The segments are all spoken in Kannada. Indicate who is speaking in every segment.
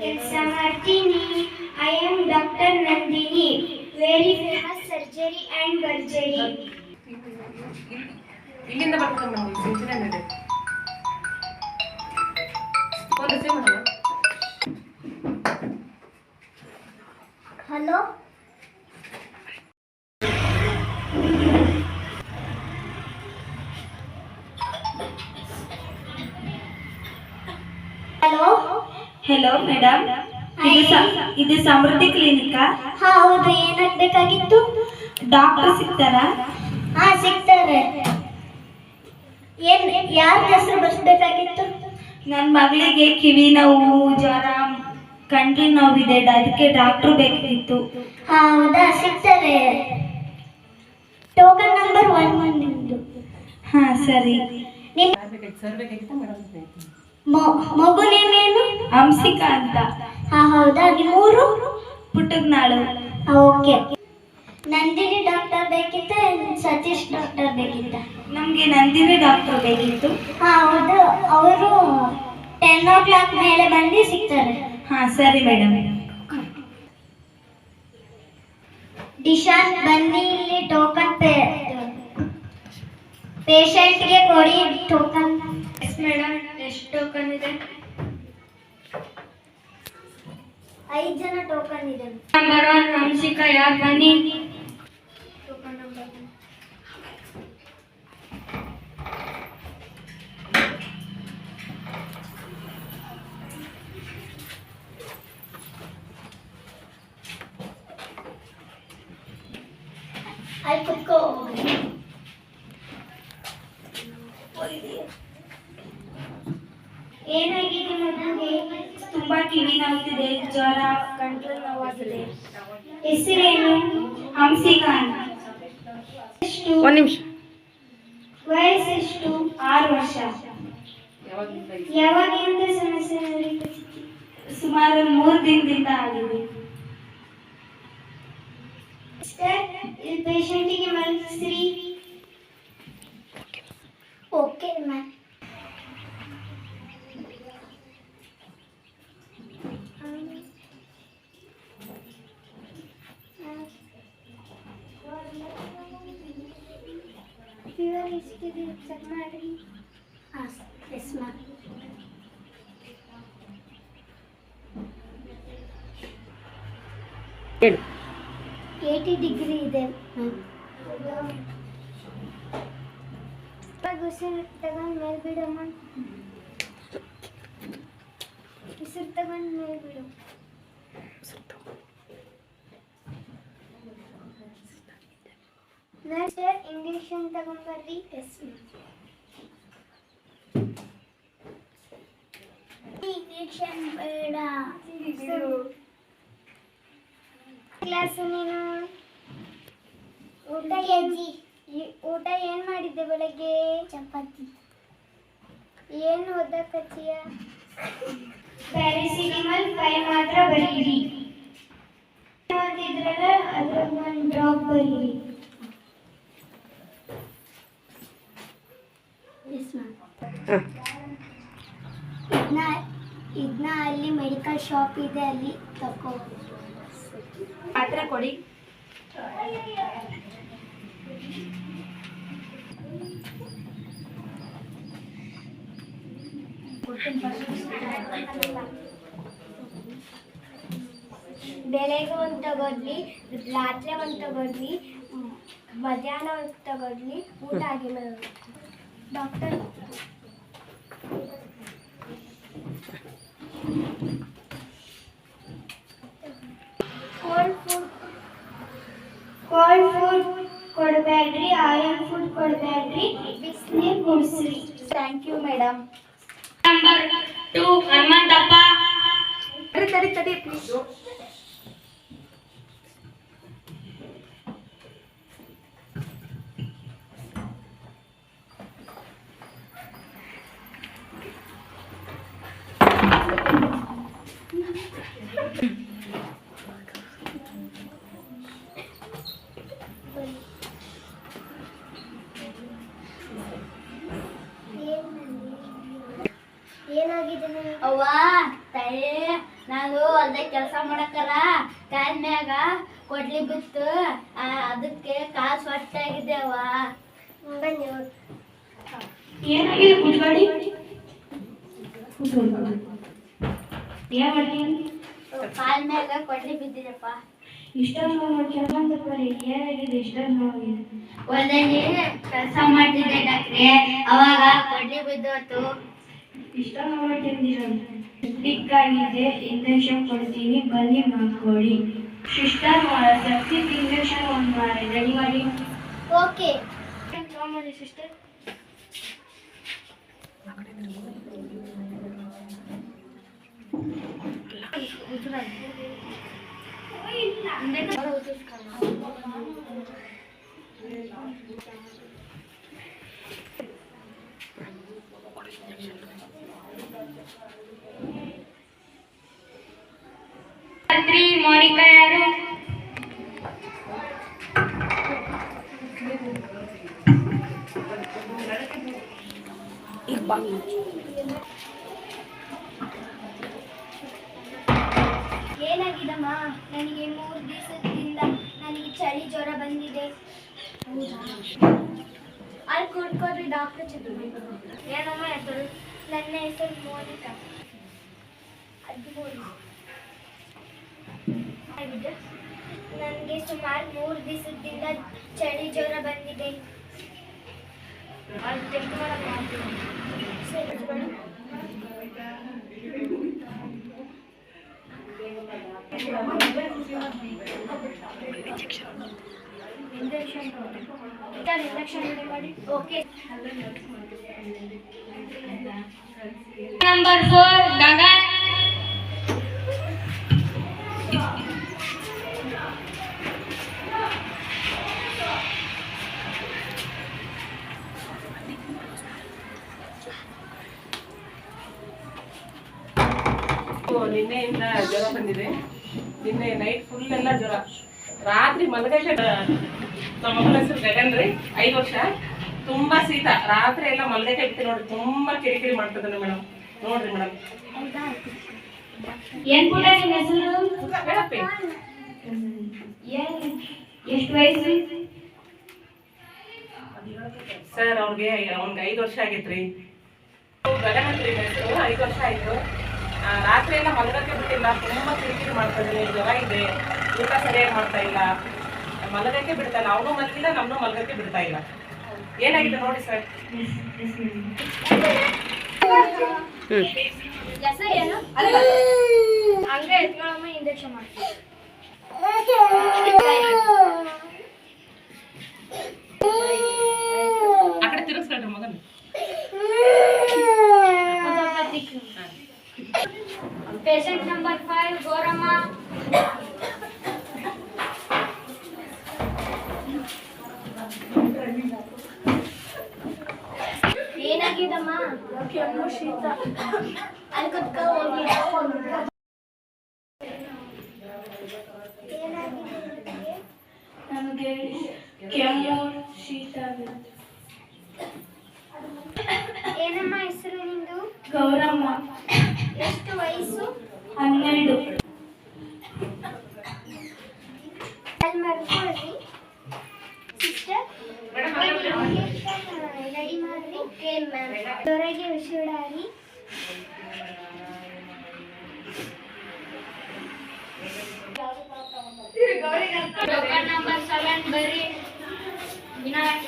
Speaker 1: ಕೆಲಸ ಮಾಡ್ತೀನಿ. I am Dr. Nandini, very famous surgery and surgery.
Speaker 2: ಇಲ್ಲಿಂದ ಬರ್ಕೊಂಡು ಬನ್ನಿ ಸಿಂಚನ ನಡೆ ಫೋನ್ ರಿಸೀವ್ ಮಾಡಲ್ಲ.
Speaker 1: ಹಲೋ, ಹಲೋ
Speaker 3: ಹೆಲೋ ಮೇಡಮ್, ಇದು ಸಮೃದ್ಧಿ ಕ್ಲಿನಿಕಾ?
Speaker 1: ಹೌದು, ಏನಾಗಬೇಕಾಗಿತ್ತು?
Speaker 3: ಡಾಕ್ಟರ್ ಸಿಗ್ತಾರಾ?
Speaker 1: ಸಿಗ್ತಾರೆ. ಯಾರ ಹೆಸರು ಬರ್ಸ್ಬೇಕಾಗಿತ್ತು?
Speaker 3: ನನ್ನ ಮಗಳಿಗೆ ಕಿವಿ ನೋವು, ಜ್ವರ, ಕಂಟಿ ನೋವಿದೆ, ಅದಕ್ಕೆ ಡಾಕ್ಟರ್ ಬೇಕಿತ್ತು.
Speaker 1: ಹೌದಾ, ಸಿಗ್ತಾರೆ. ಟೋಕನ್ ನಂಬರ್ 1 ನಿಮ್ದು.
Speaker 3: ಸರಿ.
Speaker 1: ನಿಮ್ಮ
Speaker 2: ಸರ್ ಬೇಕಾಗಿತ್ತು ಮೇಡಮ್.
Speaker 1: ಮಗು ನೇಮೇನು?
Speaker 3: ಹಂಸಿಕಾ ಅಂತ.
Speaker 1: ಹೌದಾ, ನಿಮ್ಮೂರು?
Speaker 3: ಪುಟ್ಟಗ್ನಾಳು.
Speaker 1: ಓಕೆ. ನಂದಿನಿ ಡಾಕ್ಟರ್ ಬೇಕಿತ್ತ, ಸತೀಶ್ ಡಾಕ್ಟರ್ ಬೇಕಿತ್ತ?
Speaker 3: ನಮಗೆ ನಂದಿನಿ ಡಾಕ್ಟರ್ ಬೇಕಿತ್ತು.
Speaker 1: ಹೌದು, ಅವರು 10 o'clock ಮೇಲೆ ಬಂದು ಸಿಗ್ತಾರೆ.
Speaker 3: ಸರಿ ಮೇಡಮ್.
Speaker 1: ದಿಶಾಂತ್ ಬನ್ನಿ, ಇಲ್ಲಿ ಟೋಕನ್ ಪೇಷಂಟ್ಗೆ ಕೊಡಿ ಟೋಕನ್. ಎಸ್ ಮೇಡಮ್, ಎಷ್ಟು ಟೋಕನ್ ಇದೆ? 5 ಜನ ಟೋಕನ್ ಇದೆ. ನಂಬರ್ 1 ಹಂಸಿಕಾ, ಯಾರು ಬನ್ನಿ. Token number 1. ಅಲ್ಲಿ ಕುತ್ಕೋ. ಏನಾಗಿದೆ ಮಗುಗೆ?
Speaker 3: ತುಂಬಾ ಕಿವಿ ನೋವಿದೆ, ಜ್ವರ, ಕಂಟ್ರೋಲ್ ನೋವಾಗಿದೆ.
Speaker 1: ಹೆಸರೇನು?
Speaker 3: ಹಂಸಿಕಾ ಅಂತ.
Speaker 1: ಎಷ್ಟು?
Speaker 2: ಒಂದು ನಿಮಿಷ.
Speaker 1: ವಯಸ್ಸೆಷ್ಟು?
Speaker 3: 6 ವರ್ಷ.
Speaker 1: ಯಾವಾಗಿಂದ ಸಮಸ್ಯೆ ನಡೀತಿದೆ?
Speaker 3: ಸುಮಾರು 3 ದಿನದಿಂದ ಆಗಿದೆ.
Speaker 1: ಸರ್, ಈ ಪೇಷಂಟಿಗೆ ಮಲಗಿಸ್ರಿ. Okay ma'am. ಫೀವರ್ ಎಷ್ಟಿದೆ ಚೆಕ್ ಮಾಡಿ. Yes ma'am.
Speaker 2: ಹೇಳು.
Speaker 1: 80 ಡಿಗ್ರಿ ಇದೆ ಮ್ಯಾಮ್. ಉಸಿರು ತಗೊಂಡು ಮೇಲೆ ಬಿಡಮ್ಮ. ಉಸಿರು ತಗೊಂಡು ಮೇಲೆ ಬಿಡು. ನೆಕ್ಸ್ಟ್ ಇಂಜೆಕ್ಷನ್ ತಗೊಂಡ್ಬರ್ರಿ. ಎಸ್ ಇಂಜೆಕ್ಷನ್ ಬೇಡ. ಕ್ಲಾಸ್ ನೀನು ಊಟ ಏನು ಮಾಡಿದ್ದೆ ಬೆಳಗ್ಗೆ? ಚಪಾತಿ. ಏನು ಓದಕತ್ತೀಯ? ಪ್ಯಾರಾಸಿಟಮಲ್ 5 ಮಾತ್ರ ಬರೀರಿ. ಓದಿದ್ರಲ್ಲ, ಅದ್ರಾಗ 1 ಡ್ರಾಪ್ ಬರೀರಿ. Yes ma'am. ಇದನ್ನ ಅಲ್ಲಿ ಮೆಡಿಕಲ್ ಶಾಪ್ ಇದೆ, ಅಲ್ಲಿ ತಗೋ.
Speaker 3: ಮಾತ್ರೆ ಕೊಡಿ.
Speaker 1: ಬೆಳಗ್ಗೆ 1 ತಗೊಳ್ಳಿ, ರಾತ್ರಿ 1 ತಗೊಳ್ಳಿ, ಮಧ್ಯಾಹ್ನ 1 ತಗೊಳ್ಳಿ, ಊಟ ಆಗಿಲ್ಲ ಡಾಕ್ಟರ್. ಕೋಲ್ಡ್ ಫುಡ್ ಕೊಡಬೇಡ್ರಿ, ಆಯಿಲ್ ಫುಡ್ ಕೊಡಬೇಡ್ರಿ, ಬಿಸಿನೀರು ಕುಡಿಸ್ರಿ.
Speaker 3: Thank you madam.
Speaker 1: Number 2 Hanumanthappa.
Speaker 2: ತಡಿ ಪ್ಲೀಸ್.
Speaker 1: ಏನಾಗಿದೆ? ಅವ್ವ ತಾಯೇ, ನಾನು ಅಲ್ಲೇ ಕೆಲಸ ಮಾಡಕ್ಕಲ್ಲ ಕಾಲ್ ಮ್ಯಾಗ ಕೊಡ್ಲಿ ಬಿತ್ತು ಅದಕ್ಕೆ ಕಾಲು ಸ್ವಟ್ಟಾಗಿದ್ದೇವ ಬನ್ನಿ
Speaker 3: ಏನಾಗಿದೆ ಕುತ್ಕೊಳ್ಳಿ ಏನ್ ಮಾಡ್ತೀನಿ
Speaker 1: ಕಾಲ್ ಮ್ಯಾಗ ಕೊಡ್ಲಿ ಬಿದ್ದಿದೆಪ್ಪ
Speaker 3: ಇಷ್ಟೊಂದು ನೋಡ್ಕೊಂಡ್ ಬರೀ ಏನಾಗಿದೆ ಇಷ್ಟೊಂದು ನೋಡಿದೆ
Speaker 1: ಹೊಲದಲ್ಲಿ ಕೆಲಸ ಮಾಡ್ತಿದ್ದೆ ಡಾಕ್ಟ್ರೆ ಅವಾಗ ಕೊಡ್ಲಿ ಬಿದ್ದೋತು
Speaker 3: ಇಷ್ಟೊಂದು ನೋಡ್ತಿದ್ದೀರ ಆಗಿದೆ ಇಂಜೆಕ್ಷನ್ ಕೊಡ್ತೀನಿ ಬನ್ನಿ ಮಾಡ್ಕೊಳ್ಳಿ ಸಿಸ್ಟರ್ ಸಬ್ಸಿಕ್ ಇಂಜೆಕ್ಷನ್ ಒಂದು ಮಾಡಿ ರೆಡಿ ಮಾಡಿ
Speaker 1: ಓಕೆ ತಗೊಂಬನ್ನಿ ಸಿಸ್ಟರ್ ಮೋನಿಕಾ ಯಾರು ಏನಾಗಿದಮ್ಮ ನನಗೆ 3 ದಿವಸದಿಂದ ನನಗೆ ಚಳಿ ಜ್ವರ ಬಂದಿದೆ ಅಲ್ಲಿ ಕೂತ್ಕೊಡ್ರಿ ಡಾಕ್ಟರ್ ಚೆಕ್ ಏನಮ್ಮ ಹೆಸರು ನನ್ನ ಹೆಸರು ಮೋನಿಕಾ ನನಗೆ ಸುಮಾರು 3 ದಿವಸದಿಂದ ಚಳಿ ಜ್ವರ ಬಂದಿದೆ ಅಲ್ಲಿ ಚೆಕ್ ಮಾಡಕ್ಕೆ ಇಂಜೆಕ್ಷನ್ ಮಾಡಿ ಓಕೆ ನಂಬರ್ 4 ಗಗನ್
Speaker 2: ನಿನ್ನೆಯಿಂದ ಜ್ವರ ಬಂದಿದೆ ನಿನ್ನೆ ನೈಟ್ ಫುಲ್ ಎಲ್ಲ ಜ್ವರ ರಾತ್ರಿ ಮಲಗಕ್ಕೆ ನಮ್ಮ ಮಗಳ ಹೆಸರು ಗಗನ್ ರೀ 5 ವರ್ಷ ತುಂಬಾ ಶೀತ ರಾತ್ರಿ ಎಲ್ಲ ಮಲಗಕ್ಕೆ ಬಿಟ್ಟು ನೋಡ್ರಿ ತುಂಬಾ ಕಿರಿಕಿರಿ ಮಾಡ್ತದೆ ಮೇಡಮ್ ನೋಡ್ರಿ ಮೇಡಮ್
Speaker 3: ಏನ್ ಕೂಡ ನಿನ್ನ ಹೆಸರು
Speaker 2: ಹೇಳಪ್ಪಿ
Speaker 3: ಎಷ್ಟು ವಯಸ್ಸು
Speaker 2: ಸರ್ ಅವ್ನಿಗೆ 5 ವರ್ಷ ಆಗೈತ್ರಿ ಗಗನ್ ಅಂತ ರೀ ಹೆಸರು 5 ವರ್ಷ ಆಯ್ತು ರಾತ್ರಿ ಎಲ್ಲ ಮಲಗಕ್ಕೆ ಬಿಟ್ಟಿಲ್ಲ ತುಂಬಾ ಕಿರಿಕಿರಿ ಮಾಡ್ತದೆ ಜ್ವರ ಇದೆ ಊಟ ಸರಿಯಾಗಿ ಮಾಡ್ತಾ ಇಲ್ಲ ಮಲಗಕ್ಕೆ ಬಿಡ್ತಾ ಇಲ್ಲ ಅವನು ಮಲಗಿಲ್ಲ ನಮ್ಮನ್ನು ಮಲಗಕ್ಕೆ ಬಿಡ್ತಾ ಇಲ್ಲ ಏನಾಗಿದೆ ನೋಡಿ ಸರ್
Speaker 1: ಏನು ಹಂಗೆ ಎತ್ಕೊಳ್ಳಮ್ಮ ಇಂಜೆಕ್ಷನ್ ಮಾಡ್ತೀವಿ
Speaker 2: ಆ ಕಡೆ ತಿರುಗಿಸ್ಕೊಳ್ರಿ ಮಗನ್
Speaker 1: ಪೇಷಂಟ್ ನಂಬರ್ 5 ಗೌರಮ್ಮ ಏನಾಗಿದಮ್ಮ ಕೆಮ್ಮು ಶೀತ ಅಲ್ಲಿ ಕುತ್ಕ ಹೋಗಿ
Speaker 3: ನಮಗೆ ಕೆಮ್ಮು ಶೀತ
Speaker 1: ಏನಮ್ಮ ಹೆಸರು ನಿಂದು
Speaker 3: ಗೌರಮ್ಮ
Speaker 1: ಎಷ್ಟು ವಯಸ್ಸು
Speaker 3: 12
Speaker 1: ಅಲ್ಲಿ ಮಾಡ್ಕೊಳ್ಳಿ ಸಿಸ್ಟರ್ ರೆಡಿ ಮಾಡ್ರಿ ಓಕೆ ಮ್ಯಾಮ್ ಹೊರಗೆ ಉಸಿರಾಡಿ ನಂಬರ್ 7 ಬರ್ರಿ ವಿನಾಯಕ್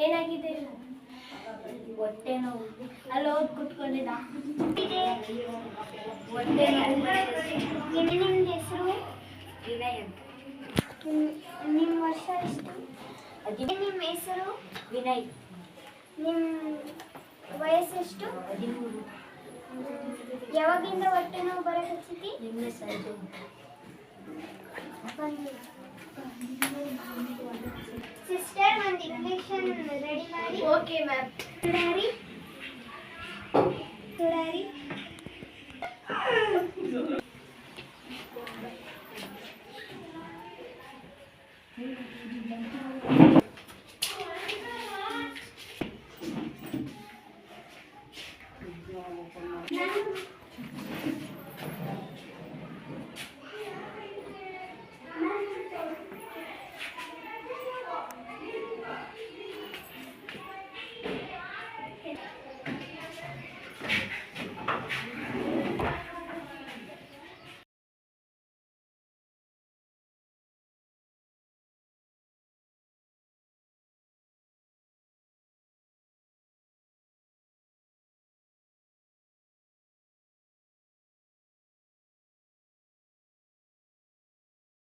Speaker 1: ಏನಾಗಿದೆ ಹೊಟ್ಟೆ ನೋವು ಅಲ್ಲಿ ಹೋಗಿ ಕುತ್ಕೊಂಡಿದ್ದ ಹೊಟ್ಟೆ ನೋವು ನಿಮ್ಮ ಹೆಸರು ವಿನಯ್ ಅಂತ ನಿಮ್ಮ ವರ್ಷ ಎಷ್ಟು ನಿಮ್ಮ ಹೆಸರು ವಿನಯ್ ನಿಮ್ಮ ವಯಸ್ಸೆಷ್ಟು 13 ಯಾವಾಗಿಂದ ಹೊಟ್ಟೆ ನೋವು ಬರಕ್ಕೆ ಹಚ್ಚಿತಿ ನಿನ್ನೆ ಸಂಜೆ ಸಿಸ್ಟರ್ ಒಂದು ಇಂಜೆಕ್ಷನ್ ರೆಡಿ ಮಾಡಿ ಓಕೆ ಮ್ಯಾಮ್ ತುಡಾರಿ ತುಡಾರಿ ಅಂತ